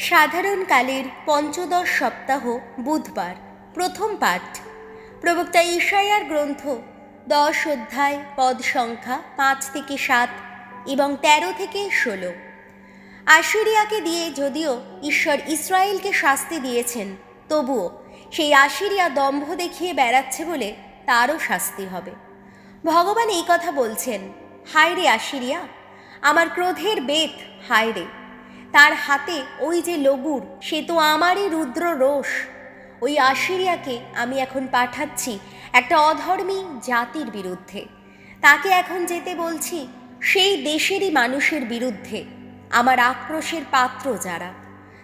সাধারণকালের পঞ্চদশ সপ্তাহ বুধবার প্রথম পাঠ। প্রবক্তা ঈশায়ার গ্রন্থ 10 অধ্যায় পদ সংখ্যা 5 থেকে 7 এবং 13 থেকে 16। আশিরিয়াকে দিয়ে যদিও ঈশ্বর ইসরায়েলকে শাস্তি দিয়েছেন, তবুও সেই আশিরিয়া দম্ভ দেখিয়ে বেড়াচ্ছে বলে তারও শাস্তি হবে। ভগবান এই কথা বলছেন, হায় রে আশিরিয়া, আমার ক্রোধের বেত, হায় রে। তার হাতে ওই যে লগুর, সে তো আমারই রুদ্র রোষ। ওই আশিরিয়াকে আমি এখন পাঠাচ্ছি একটা অধর্মী জাতির বিরুদ্ধে। তাকে এখন যেতে বলছি সেই দেশেরই মানুষের বিরুদ্ধে, আমার আক্রোশের পাত্র যারা।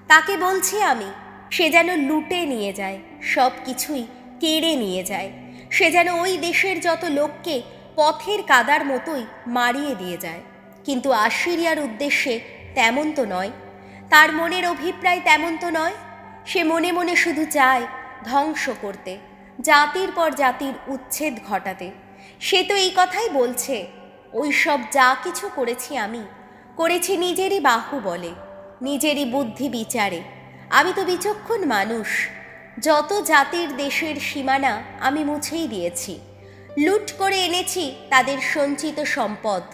তাকে বলছি আমি, সে যেন লুটে নিয়ে যায়, সব কিছুই কেড়ে নিয়ে যায়। সে যেন ওই দেশের যত লোককে পথের কাদার মতোই মারিয়ে দিয়ে যায়। কিন্তু আশিরিয়ার উদ্দেশ্যে তেমন তো নয়, তার মনের অভিপ্রায় তেমন তো নয়। সে মনে মনে শুধু চায় ধ্বংস করতে, জাতির পর জাতির উচ্ছেদ ঘটাতে। সে তো এই কথাই বলছে, ওই সব যা কিছু করেছি আমি, করেছি নিজেরই বাহু বলে, নিজেরই বুদ্ধি বিচারে। আমি তো বিচক্ষণ মানুষ। যত জাতির দেশের সীমানা আমি মুছেই দিয়েছি, লুট করে এনেছি তাদের সঞ্চিত সম্পদ।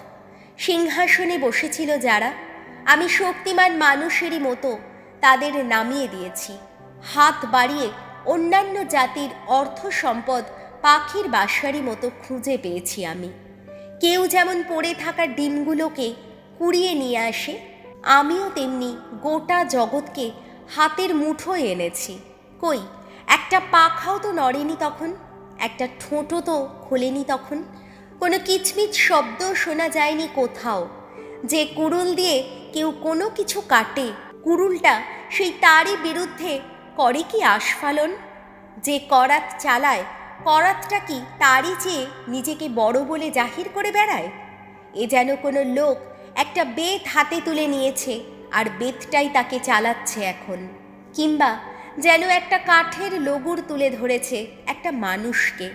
সিংহাসনে বসেছিল যারা, আমি শক্তিমান মানুষেরই মতো তাদের নামিয়ে দিয়েছি। হাত বাড়িয়ে অন্যান্য জাতির অর্থ সম্পদ পাখির বাসারই মতো খুঁজে পেয়েছি আমি। কেউ যেমন পড়ে থাকা ডিমগুলোকে কুড়িয়ে নিয়ে আসে, আমিও তেমনি গোটা জগৎকে হাতের মুঠোয় এনেছি। কই একটা পাখাও তো নড়েনি তখন, একটা ঠোঁটও তো খোলেনি তখন, কোনো কিচমিচ শব্দ শোনা যায়নি কোথাও। যে কুড়ুল দিয়ে কেউ কোনো কিছু কাটে, কুড়ুলটা সেই তারই বিরুদ্ধে করে কি আস্ফালন। যে করাত চালায়, করাতটা কি তারই চেয়ে নিজেকে বড় বলে জাহির করে বেড়ায়? এ যেন কোনো লোক একটা বেত হাতে তুলে নিয়েছে আর বেতটাই তাকে চালাচ্ছে এখন। কিংবা যেন একটা কাঠের লগুর তুলে ধরেছে একটা মানুষকে,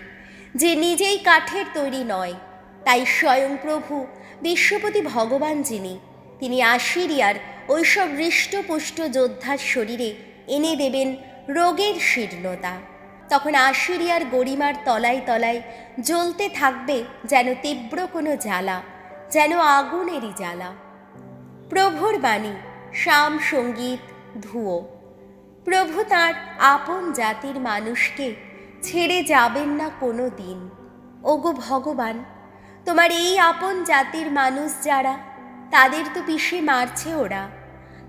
যে নিজেই কাঠের তৈরি নয়। তাই স্বয়ং প্রভু বিশ্বপতি ভগবান যিনি, তিনি আশিরিয়ার ওইসব হৃষ্টপুষ্ট যোদ্ধার শরীরে এনে দেবেন রোগের শীর্ণতা। তখন আশিরিয়ার গরিমার তলায় তলায় জ্বলতে থাকবে যেন তীব্র কোনো জ্বালা, যেন আগুনেরই জ্বালা। প্রভুর বাণী, শাম সঙ্গীত, ধুয়ো। প্রভু তাঁর আপন জাতির মানুষকে ছেড়ে যাবেন না কোনো দিন। ওগো ভগবান, তোমার এই আপন জাতির মানুষ যারা, তাদের তো পিষে মারছে ওরা।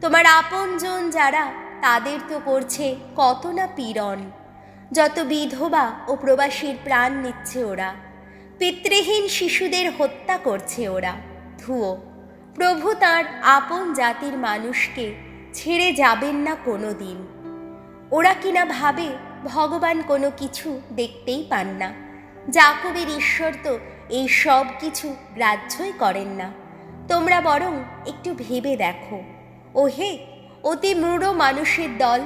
তোমার আপনজন যারা, তাদের তো করছে কত না পীড়ন। যত বিধবা ও প্রবাসীর প্রাণ নিচ্ছে ওরা, পিতৃহীন শিশুদের হত্যা করছে ওরা। ধুয়ো। প্রভু তাঁর আপন জাতির মানুষকে ছেড়ে যাবেন না কোনো দিন। ওরা কিনা ভাবে ভগবান কোনো কিছু দেখতেই পান না। যাকবের ঈশ্বর তো এই সব কিছু গ্রাহ্যই করেন না। তোমরা বরং একটু ভেবে দেখো, ওহে অতি মূঢ় মানুষের দল,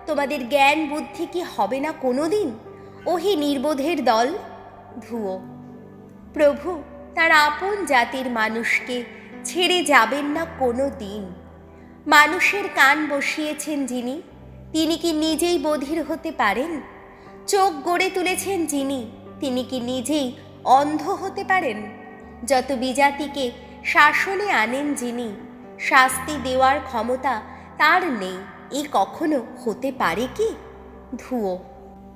তোমাদের জ্ঞান বুদ্ধি কি হবে না কোনো দিন? ওহে নির্বোধের দল। ধুয়ো। প্রভু তার আপন জাতির মানুষকে ছেড়ে যাবেন না কোনো দিন। মানুষের কান বসিয়েছেন যিনি, তিনি কি নিজেই বধির হতে পারেন? চোখ গড়ে তুলেছেন যিনি, তিনি কি নিজেই অন্ধ হতে পারেন? যত বিজাতিকে শাসনে আনেন যিনি, শাস্তি দেওয়ার ক্ষমতা তার নেই, এ কখনো হতে পারে কি? ধুয়ো।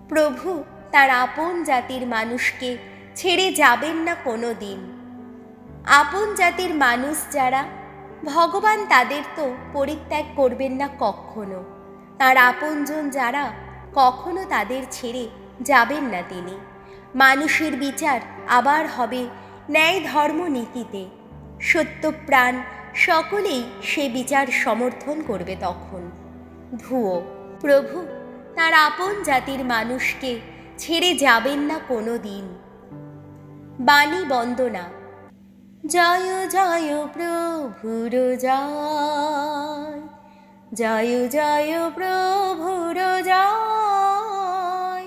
প্রভু তার আপন জাতির মানুষকে ছেড়ে যাবেন না কোনো দিন। আপন জাতির মানুষ যারা, ভগবান তাদের তো পরিত্যাগ করবেন না কখনো। তার আপনজন যারা, কখনো তাদের ছেড়ে যাবেন না তিনি। মানুষের বিচার আবার হবে ন্যায় ধর্ম নীতিতে। সত্যপ্রাণ সকলেই সে বিচার সমর্থন করবে তখন। ধুয়ো। প্রভু তার আপন জাতির মানুষকে ছেড়ে যাবেন না কোনো দিন। বাণী বন্দনা। জয় জয় প্রভুর জয়, জয় জয় প্রভুর জয়,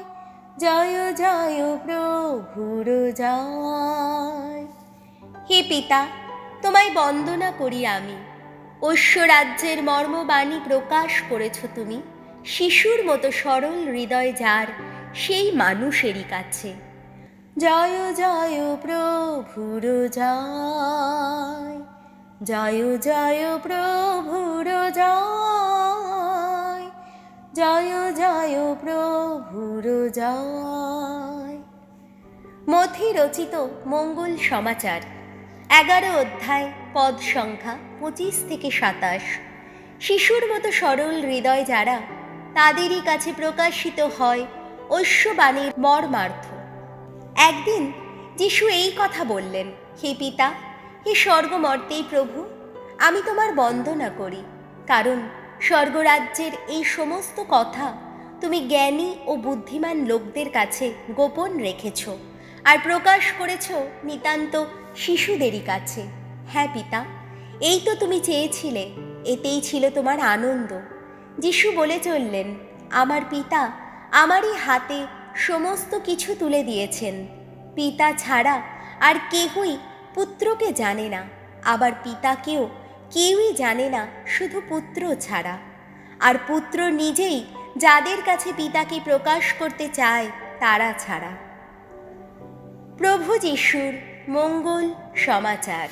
জয় জয় প্রভুর জয়। হে পিতা, তোমায় বন্দনা করি আমি। ঐশ্য রাজ্যের মর্মবাণী প্রকাশ করেছ তুমি শিশুর মতো সরল হৃদয় যার, সেই মানুষেরই কাছে। জয় জয় প্রভুর জয়, জয় জয় প্রভুর জয়, জয় জয় প্রভুর জয়। মথি রচিত মঙ্গল সমাচার 11 অধ্যায়, পদ সংখ্যা 25 থেকে 27। শিশুর মতো সরল হৃদয় যারা, তাদেরই কাছে প্রকাশিত হয় ঐশ্ববাণীর মর্মার্থ। একদিন যিশু এই কথা বললেন, হে পিতা, হে স্বর্গমর্তেই প্রভু, আমি তোমার বন্দনা করি, কারণ স্বর্গরাজ্যের এই সমস্ত কথা তুমি জ্ঞানী ও বুদ্ধিমান লোকদের কাছে গোপন রেখেছ আর প্রকাশ করেছ নিতান্ত শিশুদেরই কাছে। হ্যাঁ পিতা, এই তো তুমি চেয়েছিলে, এতেই ছিল তোমার আনন্দ। যিশু বলে চললেন, আমার পিতা আমারই হাতে সমস্ত কিছু তুলে দিয়েছেন। পিতা ছাড়া আর কেহই পুত্রকে জানে না, আবার পিতাকেও কেউই জানে না শুধু পুত্র ছাড়া, আর পুত্র নিজেই যাদের কাছে পিতাকে প্রকাশ করতে চায় তারা ছাড়া। প্রভু যিশুর মঙ্গল সমাচার।